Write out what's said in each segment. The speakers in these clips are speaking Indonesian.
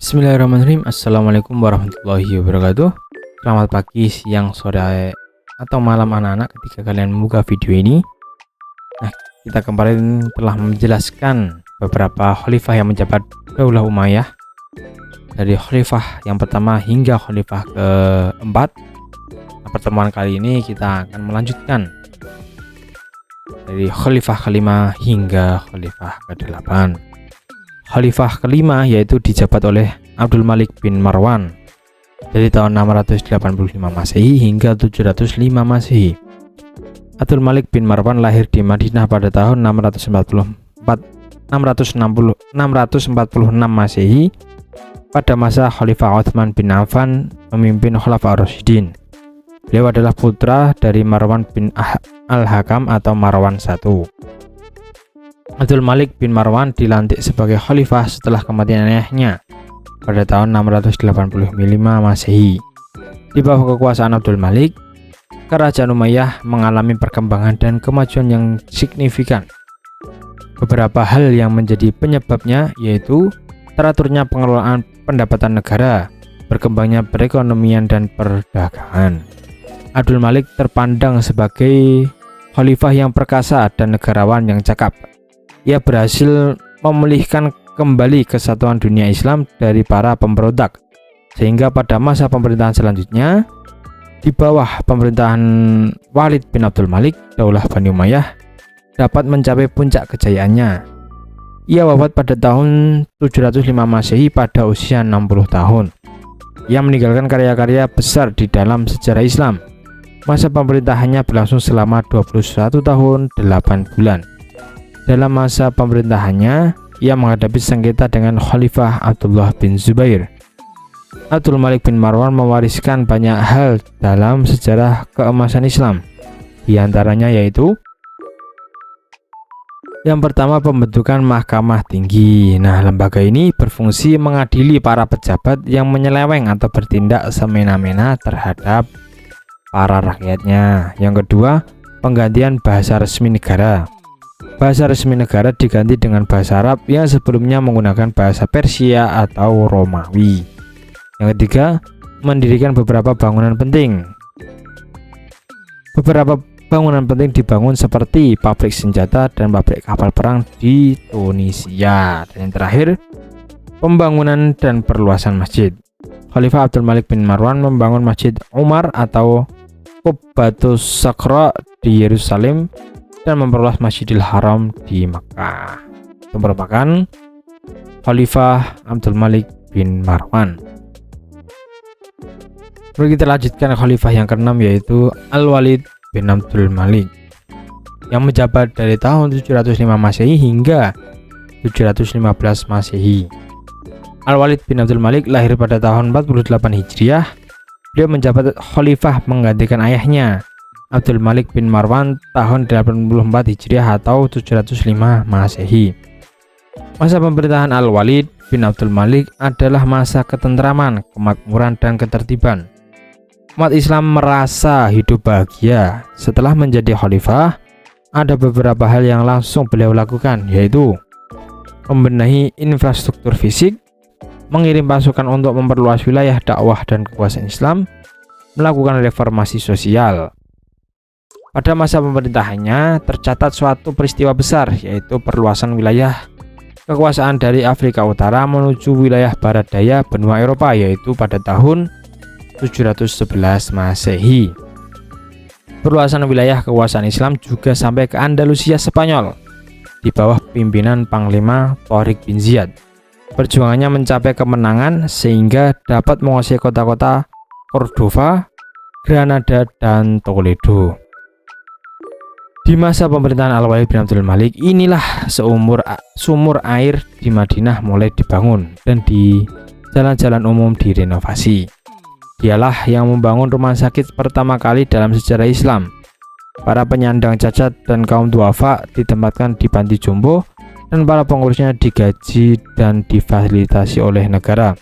Bismillahirrahmanirrahim. Assalamualaikum warahmatullahi wabarakatuh. Selamat pagi, siang, sore, atau malam anak-anak ketika kalian membuka video ini. Nah, kita kemarin telah menjelaskan beberapa khalifah yang menjabat Daulah Umayyah, dari khalifah yang pertama hingga khalifah keempat. Nah, pertemuan kali ini kita akan melanjutkan dari khalifah kelima hingga khalifah ke-8. Khalifah kelima yaitu dijabat oleh Abdul Malik bin Marwan dari tahun 685 Masehi hingga 705 Masehi. Abdul Malik bin Marwan lahir di Madinah pada tahun 646 Masehi pada masa Khalifah Utsman bin Affan memimpin Khulafaur Rasyidin. Beliau adalah putra dari Marwan bin Al-Hakam atau Marwan I. Abdul Malik bin Marwan dilantik sebagai khalifah setelah kematian ayahnya pada tahun 685 Masehi. Di bawah kekuasaan Abdul Malik, Kerajaan Umayyah mengalami perkembangan dan kemajuan yang signifikan. Beberapa hal yang menjadi penyebabnya yaitu teraturnya pengelolaan pendapatan negara, berkembangnya perekonomian dan perdagangan. Abdul Malik terpandang sebagai khalifah yang perkasa dan negarawan yang cakap. Ia berhasil memulihkan kembali kesatuan dunia Islam dari para pemberontak, sehingga pada masa pemerintahan selanjutnya di bawah pemerintahan Walid bin Abdul Malik, Daulah Bani Umayyah dapat mencapai puncak kejayaannya. Ia wafat pada tahun 705 Masehi pada usia 60 tahun. Ia meninggalkan karya-karya besar di dalam sejarah Islam. Masa pemerintahannya berlangsung selama 21 tahun 8 bulan. Dalam masa pemerintahannya, ia menghadapi sengketa dengan Khalifah Abdullah bin Zubair. Abdul Malik bin Marwan mewariskan banyak hal dalam sejarah keemasan Islam. Di antaranya yaitu yang pertama, pembentukan Mahkamah Tinggi. Nah, lembaga ini berfungsi mengadili para pejabat yang menyeleweng atau bertindak semena-mena terhadap para rakyatnya. Yang kedua, penggantian bahasa resmi negara. Bahasa resmi negara diganti dengan bahasa Arab yang sebelumnya menggunakan bahasa Persia atau Romawi. Yang ketiga, mendirikan beberapa bangunan penting. Beberapa bangunan penting dibangun seperti pabrik senjata dan pabrik kapal perang di Tunisia. Dan yang terakhir, pembangunan dan perluasan masjid. Khalifah Abdul Malik bin Marwan membangun Masjid Umar atau Qubbatus Sakhra di Yerusalem dan memperluas Masjidil Haram di Makkah. Itu merupakan Khalifah Abdul Malik bin Marwan. Lalu kita lanjutkan khalifah yang keenam yaitu Al-Walid bin Abdul Malik yang menjabat dari tahun 705 Masehi hingga 715 Masehi. Al-Walid bin Abdul Malik lahir pada tahun 48 Hijriah. Beliau menjabat khalifah menggantikan ayahnya Abdul Malik bin Marwan tahun 84 Hijriah atau 705 Masehi. Masa pemerintahan Al-Walid bin Abdul Malik adalah masa ketentraman, kemakmuran, dan ketertiban. Umat Islam merasa hidup bahagia. Setelah menjadi khalifah, ada beberapa hal yang langsung beliau lakukan, yaitu membenahi infrastruktur fisik, mengirim pasukan untuk memperluas wilayah dakwah dan kekuasaan Islam, melakukan reformasi sosial. Pada masa pemerintahannya tercatat suatu peristiwa besar, yaitu perluasan wilayah kekuasaan dari Afrika Utara menuju wilayah barat daya benua Eropa, yaitu pada tahun 711 Masehi. Perluasan wilayah kekuasaan Islam juga sampai ke Andalusia Spanyol di bawah pimpinan Panglima Tariq bin Ziyad. Perjuangannya mencapai kemenangan sehingga dapat menguasai kota-kota Cordova, Granada, dan Toledo. Di masa pemerintahan Al-Walid bin Abdul Malik inilah sumur air di Madinah mulai dibangun dan di jalan-jalan umum direnovasi. Dialah yang membangun rumah sakit pertama kali dalam sejarah Islam. Para penyandang cacat dan kaum duafa ditempatkan di panti jompo dan para pengurusnya digaji dan difasilitasi oleh negara.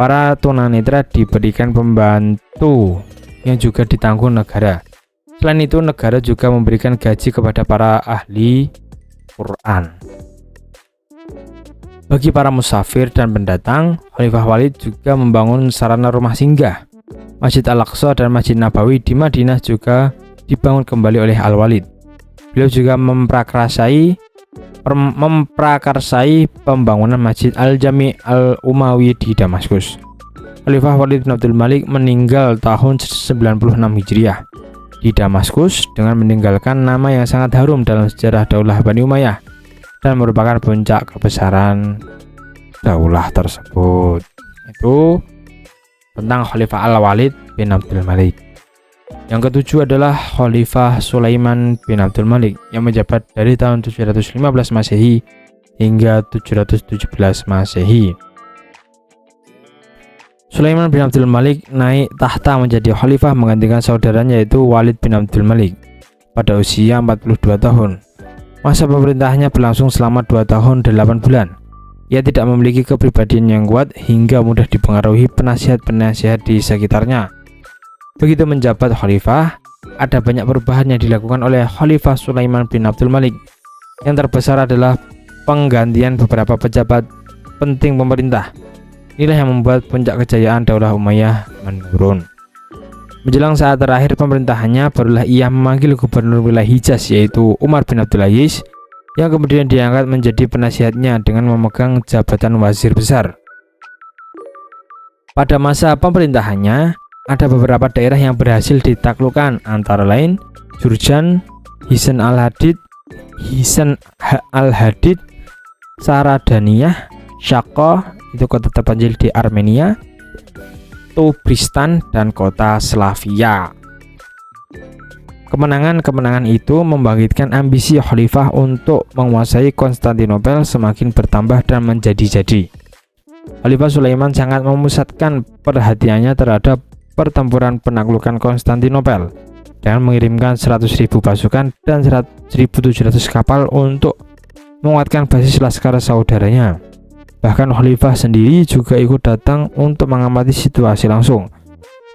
Para tunanetra diberikan pembantu yang juga ditanggung negara. Selain itu, negara juga memberikan gaji kepada para ahli Quran. Bagi para musafir dan pendatang, Khalifah Walid juga membangun sarana rumah singgah. Masjid Al-Aqsa dan Masjid Nabawi di Madinah juga dibangun kembali oleh Al-Walid. Beliau juga memprakarsai pembangunan Masjid Al-Jami' Al-Umawi di Damaskus. Khalifah Walid bin Abdul Malik meninggal tahun 96 Hijriah di Damaskus dengan meninggalkan nama yang sangat harum dalam sejarah Daulah Bani Umayyah dan merupakan puncak kebesaran daulah tersebut. Itu tentang Khalifah Al-Walid bin Abdul Malik. Yang ketujuh adalah Khalifah Sulaiman bin Abdul Malik yang menjabat dari tahun 715 Masehi hingga 717 Masehi. Sulaiman bin Abdul Malik naik tahta menjadi khalifah menggantikan saudaranya yaitu Walid bin Abdul Malik pada usia 42 tahun. Masa pemerintahnya berlangsung selama 2 tahun 8 bulan. Ia tidak memiliki kepribadian yang kuat hingga mudah dipengaruhi penasihat-penasihat di sekitarnya. Begitu menjabat khalifah, ada banyak perubahan yang dilakukan oleh Khalifah Sulaiman bin Abdul Malik. Yang terbesar adalah penggantian beberapa pejabat penting pemerintah. Inilah yang membuat puncak kejayaan Daulah Umayyah menurun. Menjelang saat terakhir pemerintahannya, barulah ia memanggil gubernur wilayah Hijaz yaitu Umar bin Abdul Aziz, yang kemudian diangkat menjadi penasihatnya dengan memegang jabatan wazir besar. Pada masa pemerintahannya, ada beberapa daerah yang berhasil ditaklukkan, antara lain Jurjan, Hisan al-Hadid, Saradaniyah, Shako, itu kota terpencil di Armenia, Tubristan, dan kota Slavia. Kemenangan-kemenangan itu membangkitkan ambisi khalifah untuk menguasai Konstantinopel semakin bertambah dan menjadi-jadi. Khalifah Sulaiman sangat memusatkan perhatiannya terhadap pertempuran penaklukan Konstantinopel dengan mengirimkan 100.000 pasukan dan 1.700 kapal untuk menguatkan basis laskar saudaranya. Bahkan khalifah sendiri juga ikut datang untuk mengamati situasi langsung.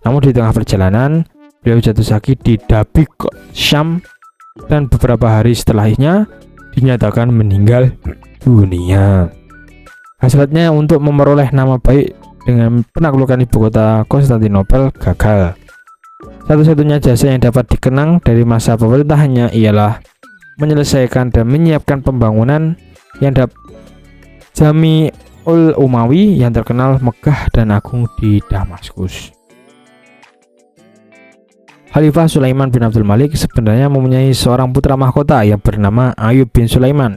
Namun di tengah perjalanan, beliau jatuh sakit di Dabiq, Syam, dan beberapa hari setelahnya dinyatakan meninggal dunia. Hasratnya untuk memperoleh nama baik dengan penaklukan ibu kota Konstantinopel gagal. Satu-satunya jasa yang dapat dikenang dari masa pemerintahannya ialah menyelesaikan dan menyiapkan pembangunan yang Jami'ul Umawi yang terkenal megah dan agung di Damaskus. Khalifah Sulaiman bin Abdul Malik sebenarnya mempunyai seorang putra mahkota yang bernama Ayub bin Sulaiman,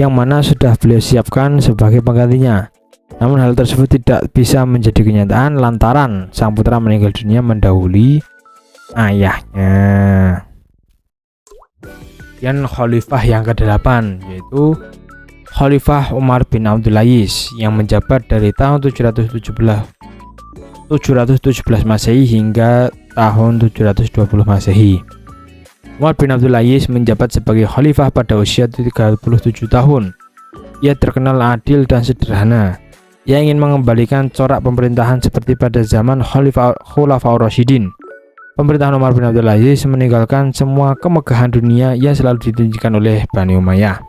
yang mana sudah beliau siapkan sebagai penggantinya. Namun hal tersebut tidak bisa menjadi kenyataan lantaran sang putra meninggal dunia mendahului ayahnya. Dan khalifah yang ke-8 yaitu Khalifah Umar bin Abdul Aziz yang menjabat dari tahun 717 Masehi hingga tahun 720 Masehi. Umar bin Abdul Aziz menjabat sebagai khalifah pada usia 37 tahun. Ia terkenal adil dan sederhana. Ia ingin mengembalikan corak pemerintahan seperti pada zaman Khulafaur Rasyidin. Pemerintahan Umar bin Abdul Aziz meninggalkan semua kemegahan dunia yang selalu ditunjukkan oleh Bani Umayyah.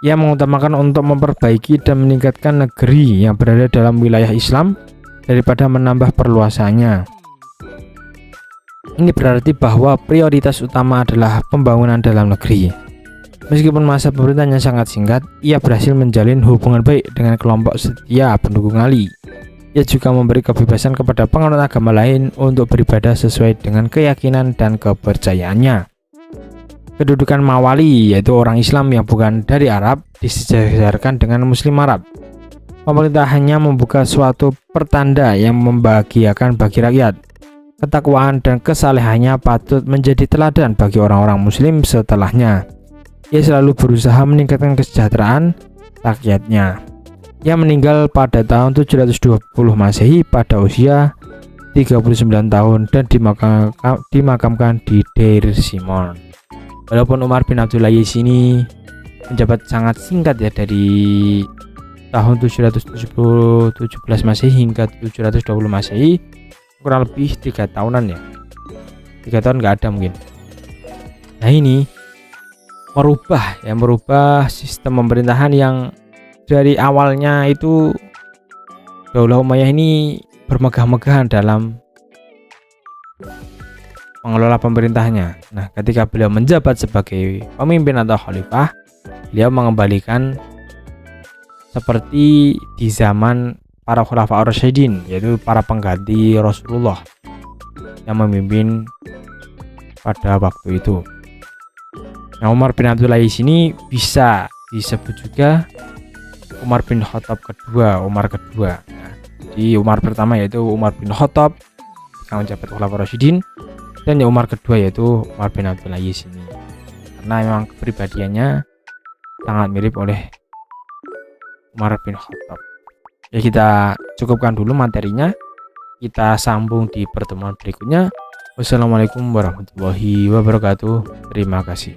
Ia mengutamakan untuk memperbaiki dan meningkatkan negeri yang berada dalam wilayah Islam daripada menambah perluasannya. Ini berarti bahwa prioritas utama adalah pembangunan dalam negeri. Meskipun masa pemerintahnya sangat singkat, ia berhasil menjalin hubungan baik dengan kelompok setia pendukung Ali. Ia juga memberi kebebasan kepada penganut agama lain untuk beribadah sesuai dengan keyakinan dan kepercayaannya. Kedudukan Mawali, yaitu orang Islam yang bukan dari Arab, disejarkan dengan Muslim Arab. Pemerintahannya membuka suatu pertanda yang membahagiakan bagi rakyat. Ketakwaan dan kesalehannya patut menjadi teladan bagi orang-orang Muslim setelahnya. Ia selalu berusaha meningkatkan kesejahteraan rakyatnya. Ia meninggal pada tahun 720 Masehi pada usia 39 tahun dan dimakamkan di Deir Simon. Walaupun Umar bin Abdul Aziz ini menjabat sangat singkat ya, dari tahun 717 Masehi hingga 720 Masehi, kurang lebih 3 tahunan ya. 3 tahun nggak ada mungkin. Nah ini merubah sistem pemerintahan yang dari awalnya itu Daulah Umayyah ini bermegah-megahan dalam mengelola pemerintahnya. Nah, ketika beliau menjabat sebagai pemimpin atau khalifah, beliau mengembalikan seperti di zaman para khulafa ar-rasyidin, yaitu para pengganti Rasulullah yang memimpin pada waktu itu. Nah, Umar bin Abdul Aziz ini bisa disebut juga Umar bin Khattab kedua, Umar kedua. Nah, di Umar pertama yaitu Umar bin Khattab yang menjabat khulafa ar-rasyidin, dan yang Umar kedua yaitu Umar bin Abdul Aziz ini, karena memang kepribadiannya sangat mirip oleh Umar bin Khattab. Ya, kita cukupkan dulu materinya, kita sambung di pertemuan berikutnya. Wassalamualaikum warahmatullahi wabarakatuh. Terima kasih.